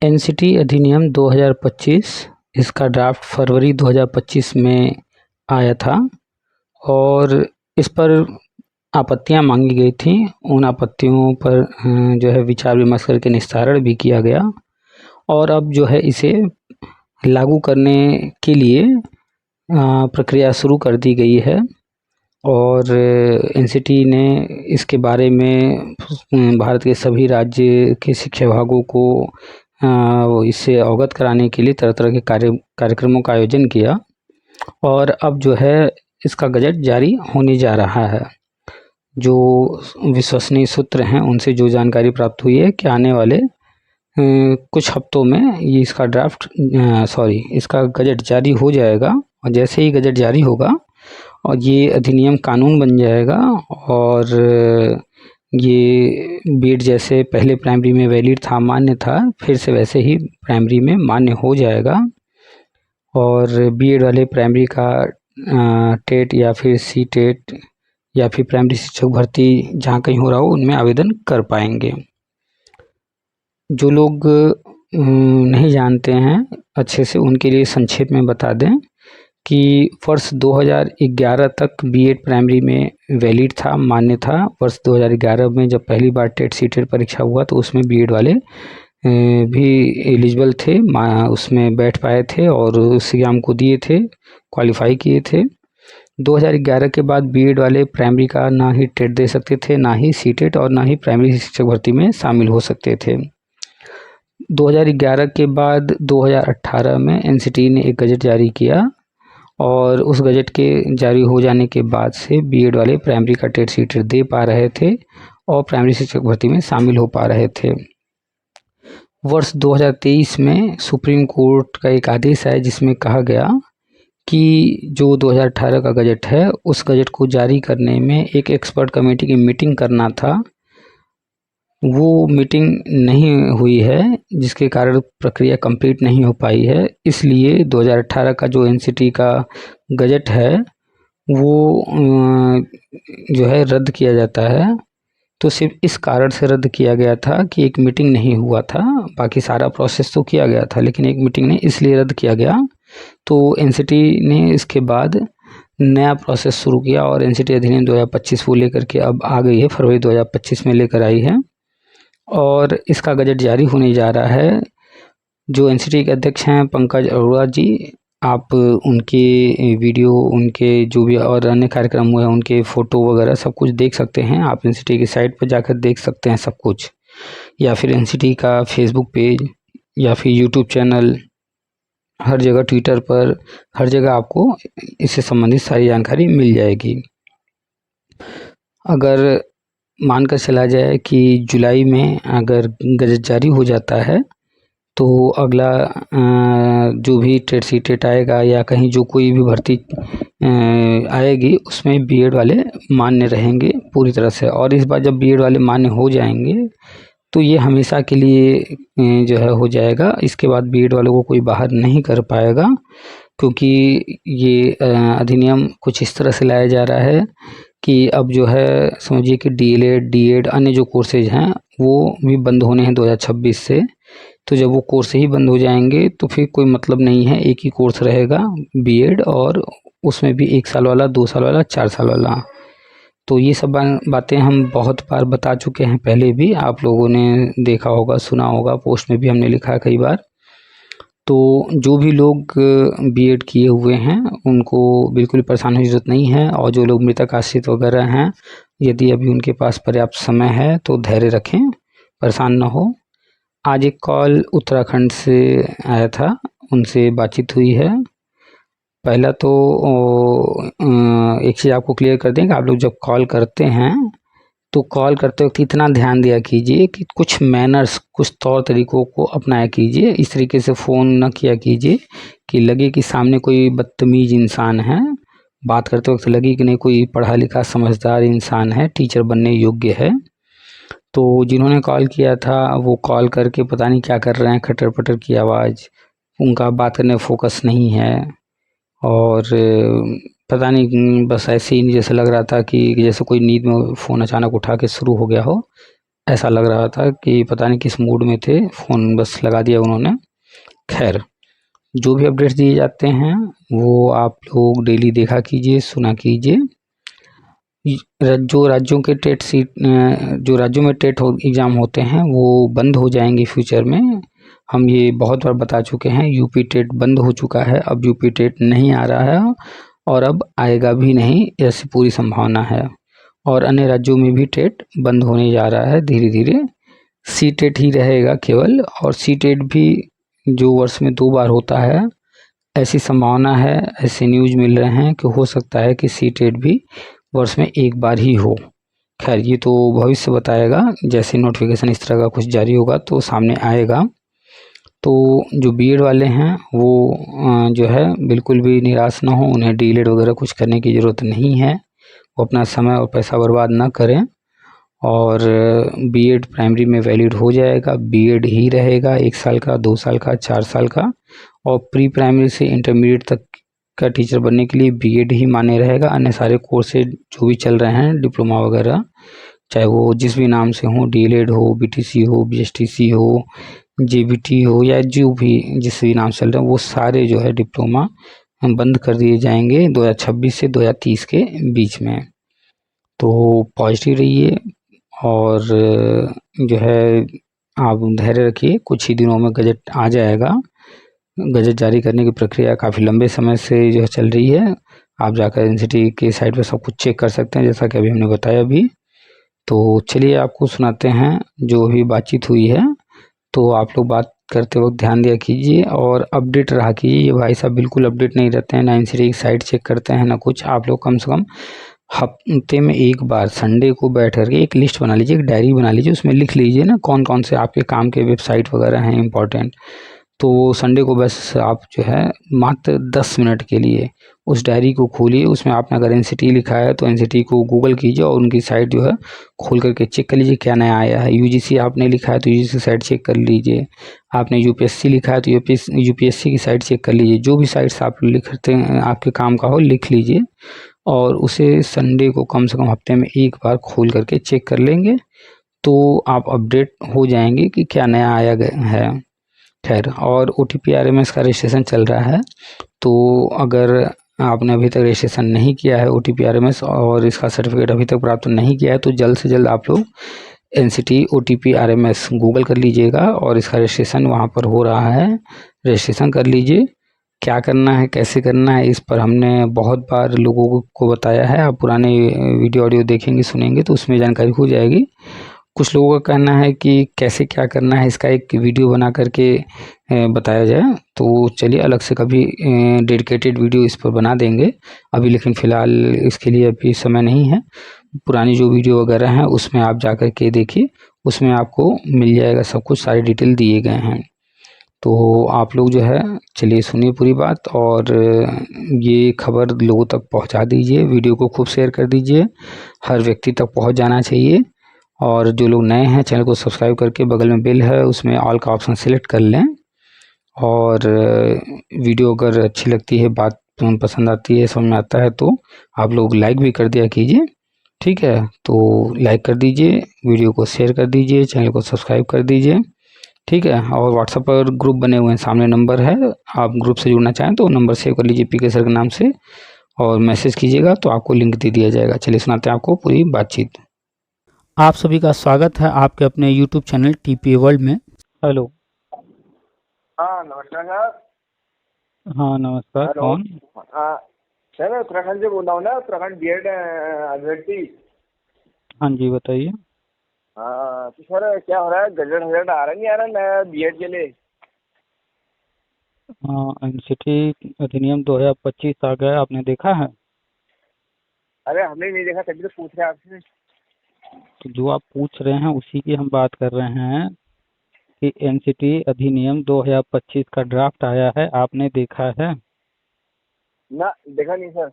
NCT अधिनियम 2025 इसका draft फरवरी 2025 में आया था और इस पर आपत्तियां मांगी गई थी। उन आपत्तियों पर जो है विचार विमर्श करके निस्तारण भी किया गया और अब जो है इसे लागू करने के लिए प्रक्रिया शुरू कर दी गई है और एनसीटी ने इसके बारे में भारत के सभी राज्य के शिक्षा विभागों को इससे अवगत कराने के लिए तरह तरह के कार्यक्रमों का आयोजन किया और अब जो है इसका गजट जारी होने जा रहा है। जो विश्वसनीय सूत्र हैं उनसे जो जानकारी प्राप्त हुई है कि आने वाले कुछ हफ्तों में ये इसका गजट जारी हो जाएगा और जैसे ही गजट जारी होगा और ये अधिनियम कानून बन जाएगा और ये बीएड जैसे पहले प्राइमरी में वैलिड था, मान्य था, फिर से वैसे ही प्राइमरी में मान्य हो जाएगा और बीएड वाले प्राइमरी का टेट या फिर सी टेट या फिर प्राइमरी शिक्षक भर्ती जहाँ कहीं हो रहा हो उनमें आवेदन कर पाएंगे। जो लोग नहीं जानते हैं अच्छे से उनके लिए संक्षेप में बता दें कि वर्ष 2011 तक बीएड प्राइमरी में वैलिड था, मान्य था। वर्ष 2011 में जब पहली बार टेट सी टेट परीक्षा हुआ तो उसमें बीएड वाले भी एलिजिबल थे, उसमें बैठ पाए थे और उस एग्जाम को दिए थे, क्वालिफाई किए थे। 2011 के बाद बीएड वाले प्राइमरी का ना ही टेट दे सकते थे, ना ही सी टेट और ना ही प्राइमरी शिक्षक भर्ती में शामिल हो सकते थे। 2011 के बाद 2018 में एनसीटी ने एक गजट जारी किया और उस गजट के जारी हो जाने के बाद से बीएड वाले प्राइमरी का टेट सी टेट दे पा रहे थे और प्राइमरी शिक्षक भर्ती में शामिल हो पा रहे थे। वर्ष 2023 में सुप्रीम कोर्ट का एक आदेश है जिसमें कहा गया कि जो 2018 का गजट है उस गजट को जारी करने में एक एक्सपर्ट कमेटी की मीटिंग करना था, वो मीटिंग नहीं हुई है जिसके कारण प्रक्रिया कंप्लीट नहीं हो पाई है। इसलिए 2018 का जो एनसीटी का गजट है वो जो है रद्द किया जाता है। तो सिर्फ इस कारण से रद्द किया गया था कि एक मीटिंग नहीं हुआ था, बाकी सारा प्रोसेस तो किया गया था लेकिन एक मीटिंग नहीं, इसलिए रद्द किया गया। तो एनसीटी ने इसके बाद नया प्रोसेस शुरू किया और एनसीटी अधिनियम 2025 को लेकर के अब आ गई है, फरवरी 2025 में लेकर आई है और इसका गजट जारी होने जा रहा है। जो एनसीटी के अध्यक्ष हैं पंकज अरोड़ा जी, आप उनके वीडियो, उनके जो भी और अन्य कार्यक्रम हुए हैं उनके फ़ोटो वगैरह सब कुछ देख सकते हैं। आप एनसीटी की साइट पर जाकर देख सकते हैं सब कुछ, या फिर एनसीटी का फेसबुक पेज या फिर यूट्यूब चैनल, हर जगह ट्विटर पर, हर जगह आपको इससे संबंधित सारी जानकारी मिल जाएगी। अगर मानकर चला जाए कि जुलाई में अगर गजट जारी हो जाता है तो अगला जो भी टेट सी टेट आएगा या कहीं जो कोई भी भर्ती आएगी उसमें बीएड वाले मान्य रहेंगे पूरी तरह से। और इस बार जब बीएड वाले मान्य हो जाएंगे तो ये हमेशा के लिए जो है हो जाएगा। इसके बाद बीएड वालों को कोई बाहर नहीं कर पाएगा, क्योंकि ये अधिनियम कुछ इस तरह से लाया जा रहा है कि अब जो है समझिए कि डीएलएड, डीएड, अन्य जो कोर्सेज हैं वो भी बंद होने हैं 2026 से। तो जब वो कोर्स ही बंद हो जाएंगे तो फिर कोई मतलब नहीं है, एक ही कोर्स रहेगा बीएड और उसमें भी 1 साल वाला, 2 साल वाला, 4 साल वाला। तो ये सब बातें हम बहुत बार बता चुके हैं, पहले भी आप लोगों ने देखा होगा, सुना होगा, पोस्ट में भी हमने लिखा है कई बार। तो जो भी लोग बीएड किए हुए हैं उनको बिल्कुल परेशान होने की ज़रूरत नहीं है और जो लोग मृतक आश्रित वगैरह हैं, यदि अभी उनके पास पर्याप्त समय है तो धैर्य रखें, परेशान ना हो। आज एक कॉल उत्तराखंड से आया था, उनसे बातचीत हुई है। पहला तो एक चीज़ आपको क्लियर कर दें कि आप लोग जब कॉल करते हैं तो कॉल करते वक्त इतना ध्यान दिया कीजिए कि कुछ मैनर्स, कुछ तौर तरीकों को अपनाया कीजिए। इस तरीके से फ़ोन न किया कीजिए कि लगे कि सामने कोई बदतमीज़ इंसान है, बात करते वक्त लगे कि नहीं कोई पढ़ा लिखा समझदार इंसान है, टीचर बनने योग्य है। तो जिन्होंने कॉल किया था वो कॉल करके पता नहीं क्या कर रहे हैं, खटर पटर की आवाज़, उनका बात करने फोकस नहीं है और पता नहीं बस ऐसे ही जैसे लग रहा था कि जैसे कोई नींद में फ़ोन अचानक उठा के शुरू हो गया हो। ऐसा लग रहा था कि पता नहीं किस मूड में थे, फ़ोन बस लगा दिया उन्होंने। खैर, जो भी अपडेट्स दिए जाते हैं वो आप लोग डेली देखा कीजिए, सुना कीजिए। जो राज्यों के टेट सीट जो राज्यों में टेट एग्ज़ाम होते हैं वो बंद हो जाएंगे फ्यूचर में। हम ये बहुत बार बता चुके हैं, यूपी टेट बंद हो चुका है, अब यूपी टेट नहीं आ रहा है और अब आएगा भी नहीं, ऐसी पूरी संभावना है। और अन्य राज्यों में भी टेट बंद होने जा रहा है धीरे धीरे। सी टेट ही रहेगा केवल, और सी टेट भी जो वर्ष में 2 बार होता है, ऐसी संभावना है, ऐसे न्यूज़ मिल रहे हैं कि हो सकता है कि सी टेट भी वर्ष में 1 बार ही हो। खैर, ये तो भविष्य बताएगा, जैसे नोटिफिकेशन इस तरह का कुछ जारी होगा तो सामने आएगा। तो जो बीएड वाले हैं वो जो है बिल्कुल भी निराश ना हो, उन्हें डीएलएड वगैरह कुछ करने की ज़रूरत नहीं है, वो अपना समय और पैसा बर्बाद ना करें। और बीएड प्राइमरी में वैलिड हो जाएगा, बीएड ही रहेगा 1 साल का, 2 साल का, 4 साल का। और प्री प्राइमरी से इंटरमीडिएट तक का टीचर बनने के लिए बीएड ही मान्य रहेगा। अन्य सारे कोर्सेज जो भी चल रहे हैं, डिप्लोमा वगैरह, चाहे वो जिस भी नाम से हों, डीएलएड हो, बीटीसी हो, बीएसटीसी हो, जेबीटी हो, या जो भी जिस भी नाम से चल रहे हैं, वो सारे जो है डिप्लोमा बंद कर दिए जाएंगे 2026 से 2030 के बीच में। तो पॉजिटिव रहिए और जो है आप धैर्य रखिए, कुछ ही दिनों में गजट आ जाएगा। गजट जारी करने की प्रक्रिया काफ़ी लंबे समय से जो है चल रही है। आप जाकर एनसीटी के साइट पर सब कुछ चेक कर सकते हैं, जैसा कि अभी हमने बताया भी। तो चलिए आपको सुनाते हैं जो भी बातचीत हुई है। तो आप लोग बात करते वक्त ध्यान दिया कीजिए और अपडेट रहा कीजिए। ये भाई साहब बिल्कुल अपडेट नहीं रहते हैं, ना एनसीटी की साइट चेक करते हैं ना कुछ। आप लोग कम से कम हफ्ते में 1 बार संडे को बैठ करके एक लिस्ट बना लीजिए, एक डायरी बना लीजिए, उसमें लिख लीजिए ना कौन कौन से आपके काम के वेबसाइट वगैरह हैं इम्पोर्टेंट। तो संडे को बस आप जो है मात्र 10 मिनट के लिए उस डायरी को खोलिए, उसमें आपने अगर एनसीटी लिखा है तो एनसीटी को गूगल कीजिए और उनकी साइट जो है खोल करके चेक कर लीजिए क्या नया आया है। यूजीसी आपने लिखा है तो यूजीसी साइट चेक कर लीजिए। आपने यूपीएससी लिखा है तो यूपीएससी की साइट चेक कर लीजिए। जो भी साइट्स आप लिखते हैं आपके काम का हो, लिख लीजिए और उसे संडे को कम से कम हफ्ते में 1 बार खोल करके चेक कर लेंगे तो आप अपडेट हो जाएंगे कि क्या नया आया गया है। खैर, और ओटीपी आरएमएस का रजिस्ट्रेशन चल रहा है, तो अगर आपने अभी तक रजिस्ट्रेशन नहीं किया है ओटीपी आरएमएस और इसका सर्टिफिकेट अभी तक प्राप्त नहीं किया है तो जल्द से जल्द आप लोग एनसीटी ओटीपी आरएमएस गूगल कर लीजिएगा और इसका रजिस्ट्रेशन वहाँ पर हो रहा है, रजिस्ट्रेशन कर लीजिए। क्या करना है, कैसे करना है, इस पर हमने बहुत बार लोगों को बताया है। आप पुराने वीडियो ऑडियो देखेंगे सुनेंगे तो उसमें जानकारी हो जाएगी। कुछ लोगों का कहना है कि कैसे क्या करना है इसका एक वीडियो बना करके बताया जाए, तो चलिए अलग से कभी डेडिकेटेड वीडियो इस पर बना देंगे अभी, लेकिन फ़िलहाल इसके लिए अभी समय नहीं है। पुरानी जो वीडियो वगैरह हैं उसमें आप जा कर के देखिए, उसमें आपको मिल जाएगा सब कुछ, सारे डिटेल दिए गए हैं। तो आप लोग जो है चलिए सुनिए पूरी बात और ये खबर लोगों तक पहुंचा दीजिए, वीडियो को खूब शेयर कर दीजिए, हर व्यक्ति तक पहुंच जाना चाहिए। और जो लोग नए हैं चैनल को सब्सक्राइब करके बगल में बेल है उसमें ऑल का ऑप्शन सेलेक्ट कर लें। और वीडियो अगर अच्छी लगती है, बात पसंद आती है, समझ में आता है तो आप लोग लाइक भी कर दिया कीजिए, ठीक है। तो लाइक कर दीजिए, वीडियो को शेयर कर दीजिए, चैनल को सब्सक्राइब कर दीजिए, ठीक है। और व्हाट्सएप पर ग्रुप बने हुए हैं, सामने नंबर है, आप ग्रुप से जुड़ना चाहें तो नंबर सेव कर लीजिए पीके सर के नाम से और मैसेज कीजिएगा तो आपको लिंक दे दिया जाएगा। चलिए सुनाते हैं आपको पूरी बातचीत। आप सभी का स्वागत है आपके अपने यूट्यूब चैनल टीपीए वर्ल्ड में। हेलो। हाँ नमस्कार सर। हाँ नमस्कार, हेलो। कौन? हाँ सर, मैं उत्तराखंड से बोल रहा हूँ ना, उत्तराखंड बीएड अभ्यर्थी। हाँ जी बताइए। हाँ तो सर क्या हो रहा है, गजट वजट आ रहा नहीं आ रहा नया बीएड के लिए? हाँ, एनसीटी अधिनियम 2025 आ गया, आपने देखा है? अरे हमने नहीं देखा तभी तो पूछ रहे हैं आपसे। तो जो आप पूछ रहे हैं उसी की हम बात कर रहे हैं कि एनसीटी अधिनियम 2025 का ड्राफ्ट आया है, आपने देखा है? ना देखा नहीं सर।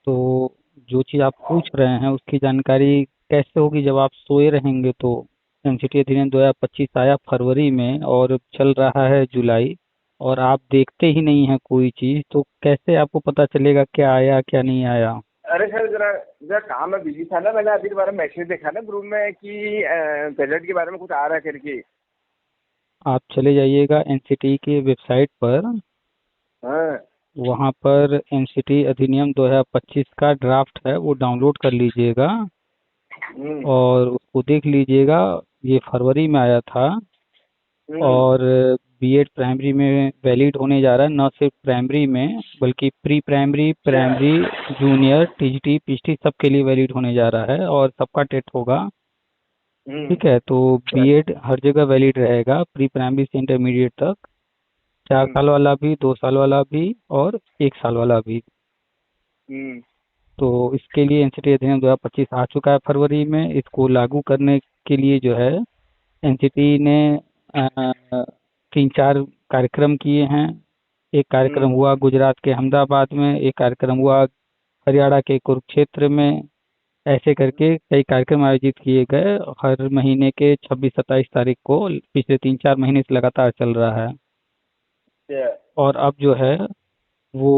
तो जो चीज़ आप पूछ रहे हैं उसकी जानकारी कैसे होगी जब आप सोए रहेंगे? तो एनसीटी अधिनियम 2025 आया फरवरी में और चल रहा है जुलाई, और आप देखते ही नहीं हैं कोई चीज़, तो कैसे आपको पता चलेगा क्या आया क्या नहीं आया? अरे सर जरा जरा काम में बिजी था ना, मैंने अभी दोबारा मैसेज देखा ना ग्रुप में कि गजट के बारे में कुछ आ रहा है करके। आप चले जाइएगा एनसीटी के वेबसाइट पर। हाँ। वहाँ पर एनसीटी अधिनियम 2025 का ड्राफ्ट है, वो डाउनलोड कर लीजिएगा हम्म। और उसको देख लीजिएगा। ये फरवरी में आया था हम्म। और बीएड प्राइमरी में वैलिड होने जा रहा है। न सिर्फ प्राइमरी में बल्कि प्री प्राइमरी, अच्छा। प्राइमरी, जूनियर, टीजीटी, पीजीटी सबके लिए वैलिड होने जा रहा है और सबका टेट होगा। हम्म। ठीक है, तो अच्छा। बीएड हर जगह वैलिड रहेगा, प्री प्राइमरी से इंटरमीडिएट तक। 4 साल हम्म। वाला भी, 2 साल वाला भी और 1 साल वाला भी। हम्म। तो इसके लिए एनसीटी अधिनियम 2025 आ चुका है फरवरी में। इसको लागू करने के लिए जो है एनसीटी ने 3-4 कार्यक्रम किए हैं। एक कार्यक्रम हम्म। हुआ गुजरात के अहमदाबाद में, एक कार्यक्रम हुआ हरियाणा के कुरुक्षेत्र में। ऐसे करके कई कार्यक्रम आयोजित किए गए। हर महीने के 26-27 तारीख को पिछले 3-4 महीने से लगातार चल रहा है। अच्छा। और अब जो है वो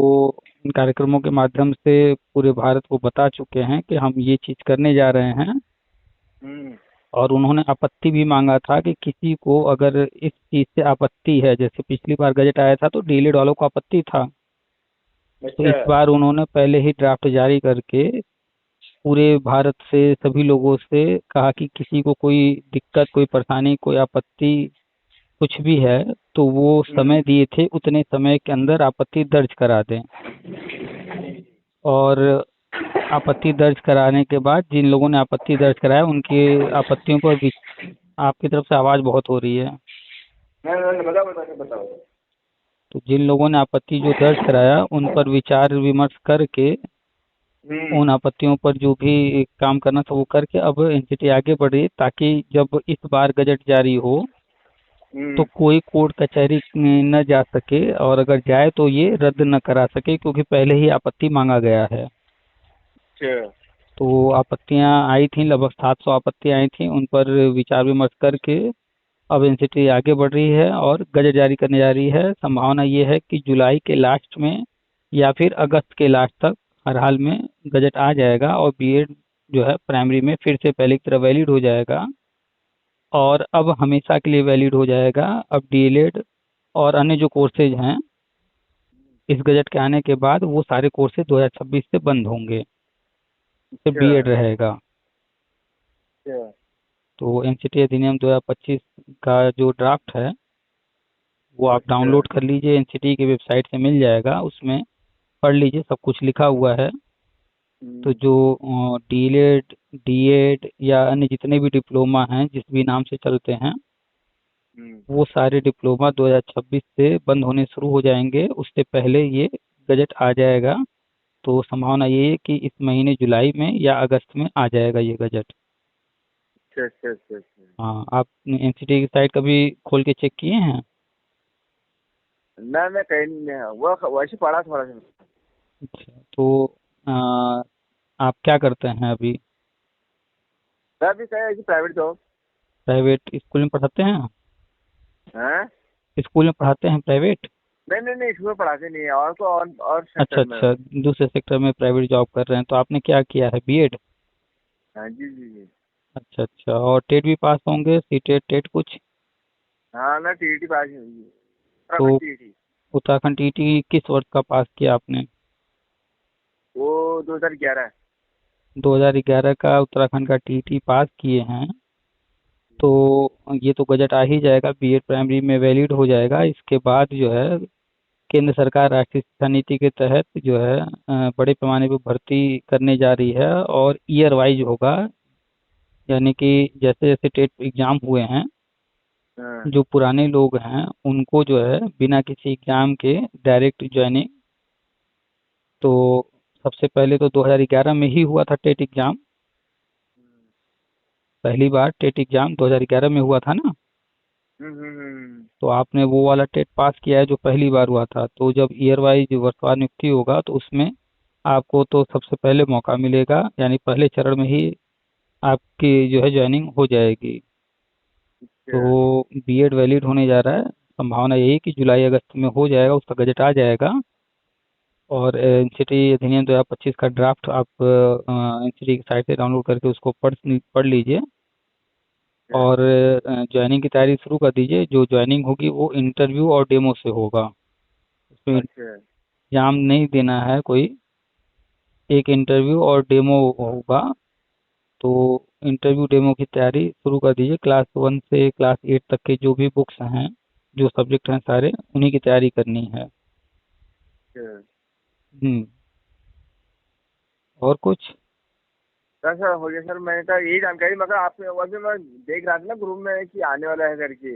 इन कार्यक्रमों के माध्यम से पूरे भारत को बता चुके हैं कि हम ये चीज़ करने जा रहे हैं। हम्म। और उन्होंने आपत्ति भी मांगा था कि किसी को अगर इस चीज़ से आपत्ति है, जैसे पिछली बार गजट आया था तो डीएलएड वालों को आपत्ति था, तो अच्छा। इस बार उन्होंने पहले ही ड्राफ्ट जारी करके पूरे भारत से सभी लोगों से कहा कि किसी को कोई दिक्कत, कोई परेशानी, कोई आपत्ति कुछ भी है तो वो हम्म। समय दिए थे, उतने समय के अंदर आपत्ति दर्ज करा दें। और आपत्ति दर्ज कराने के बाद जिन लोगों ने आपत्ति दर्ज कराया उनकी आपत्तियों पर भी आपकी तरफ से आवाज़ बहुत हो रही है। नहीं, बताओ बताओ बताओ। तो जिन लोगों ने आपत्ति जो दर्ज कराया उन पर विचार विमर्श करके हम्म। उन आपत्तियों पर जो भी काम करना था वो करके अब एनसीटी आगे बढ़ रही है, ताकि जब इस बार गजट जारी हो तो हम्म। कोई कोर्ट कचहरी में न जा सके, और अगर जाए तो ये रद्द न करा सके, क्योंकि पहले ही आपत्ति मांगा गया है। अच्छा। तो आपत्तियां आई थी, लगभग 700 आपत्तियां आई थी, उन पर विचार विमर्श करके अब एनसीटी आगे बढ़ रही है और गजट जारी करने जा रही है। संभावना ये है कि जुलाई के लास्ट में या फिर अगस्त के लास्ट तक हर हाल में गजट आ जाएगा और बीएड जो है प्राइमरी में फिर से पहले की तरह वैलिड हो जाएगा और अब हमेशा के लिए वैलिड हो जाएगा। अब डीएलएड और अन्य जो कोर्सेज हैं इस गजट के आने के बाद वो सारे कोर्सेज 2026 से बंद होंगे, सिर्फ अच्छा। बीएड रहेगा। अच्छा। तो एनसीटी अधिनियम 2025 का जो ड्राफ्ट है वो आप अच्छा। डाउनलोड कर लीजिए, एनसीटी की वेबसाइट से मिल जाएगा, उसमें पढ़ लीजिए, सब कुछ लिखा हुआ है। तो हम्म। जो डीएलएड, डीएड या अन्य जितने भी डिप्लोमा हैं जिस भी नाम से चलते हैं हम्म। वो सारे डिप्लोमा 2026 से बंद होने शुरू हो जाएंगे, उससे पहले ये गजट आ जाएगा। तो संभावना ये है कि इस महीने जुलाई में या अगस्त में आ जाएगा ये गजट। अच्छा अच्छा अच्छा अच्छा। हाँ, आप एनसीटी की साइट कभी खोल के चेक किए हैं? ना मैं कहीं नहीं, वो वैसे पढ़ा थोड़ा सा। अच्छा, तो अ, आप क्या करते हैं अभी? मैं भी कहीं ऐसी प्राइवेट जॉब। प्राइवेट स्कूल में पढ़ाते हैं? हाँ। स्कूल में पढ़ाते हैं प्राइवेट? नहीं नहीं नहीं, इसमें पढ़ाते नहीं है, और तो और अच्छा सेक्टर में अच्छा, हूँ। दूसरे सेक्टर में प्राइवेट जॉब कर रहे हैं, तो आपने क्या किया है, बीएड? हाँ जी जी जी। अच्छा अच्छा, और टेट भी पास होंगे, सी टेट, टेट कुछ? हाँ ना, टीईटी पास हुई है, तो उत्तराखंड टीईटी। उत्तराखंड टीटी किस वर्ष का पास किया आपने? वो 2011। 2011 का उत्तराखंड का टीटी पास किए हैं, तो ये तो गजट आ ही जाएगा, बीएड प्राइमरी में वैलिड हो जाएगा। इसके बाद जो है केंद्र सरकार राष्ट्रीय शिक्षा नीति के तहत जो है बड़े पैमाने पर भर्ती करने जा रही है और ईयर वाइज होगा। यानी कि जैसे जैसे टेट एग्जाम हुए हैं, हाँ। जो पुराने लोग हैं उनको जो है बिना किसी एग्जाम के डायरेक्ट ज्वाइनिंग। तो सबसे पहले तो 2011 में ही हुआ था टेट एग्जाम, पहली बार टेट एग्जाम 2011 में हुआ था ना। तो आपने वो वाला टेट पास किया है जो पहली बार हुआ था, तो जब ईयर वाइज वर्षवार नियुक्ति होगा तो उसमें आपको तो सबसे पहले मौका मिलेगा, यानी पहले चरण में ही आपकी जो है ज्वाइनिंग हो जाएगी। अच्छा। तो बीएड वैलिड होने जा रहा है, संभावना यही कि जुलाई अगस्त में हो जाएगा, उसका गजट आ जाएगा और एनसीटी अधिनियम 2025 का ड्राफ्ट आप एनसीटी की साइट से डाउनलोड करके उसको पढ़ लीजिए। अच्छा। और ज्वाइनिंग की तैयारी शुरू कर दीजिए। जो ज्वाइनिंग होगी वो इंटरव्यू और डेमो से होगा। उसमें अच्छा। एग्जाम नहीं देना है कोई, एक इंटरव्यू और डेमो होगा। तो इंटरव्यू डेमो की तैयारी शुरू कर दीजिए। क्लास 1 से क्लास 8 तक के जो भी बुक्स हैं, जो सब्जेक्ट हैं सारे, उन्हीं की तैयारी करनी है। अच्छा। हम्म। और कुछ? सर सर हो गया सर, मैंने कहा यही जानकारी, मगर आपके अभी मैं देख रहा था ना ग्रुप में कि आने वाला है करके,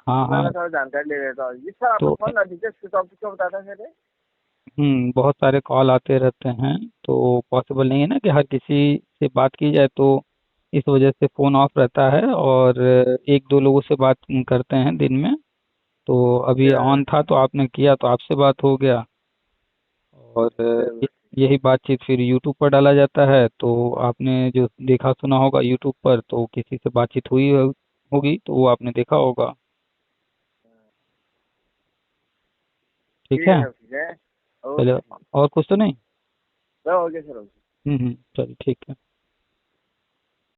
हाँ तो मैं हाँ। थोड़ा जानकारी ले लेता हूँ। जी सर, आपका तो कौन अधिक किस टॉपिक को बताता है सर ये? बहुत सारे कॉल आते रहते हैं, तो पॉसिबल नहीं है ना कि हर किसी से बात की जाए। तो इस वजह से फ़ोन ऑफ रहता है, और एक दो लोगों से बात करते हैं दिन में। तो अभी अच्छा। ऑन था तो आपने किया तो आपसे बात हो गया। और चलो। यही बातचीत फिर यूट्यूब पर डाला जाता है। तो आपने जो देखा सुना होगा यूट्यूब पर, तो किसी से बातचीत हुई होगी तो वो आपने देखा होगा। ठीक ठीक है है। सर, ठीक है। चलो, ओके सर। और कुछ तो नहीं? सर हो गया सर, हो गया। चलिए ठीक है।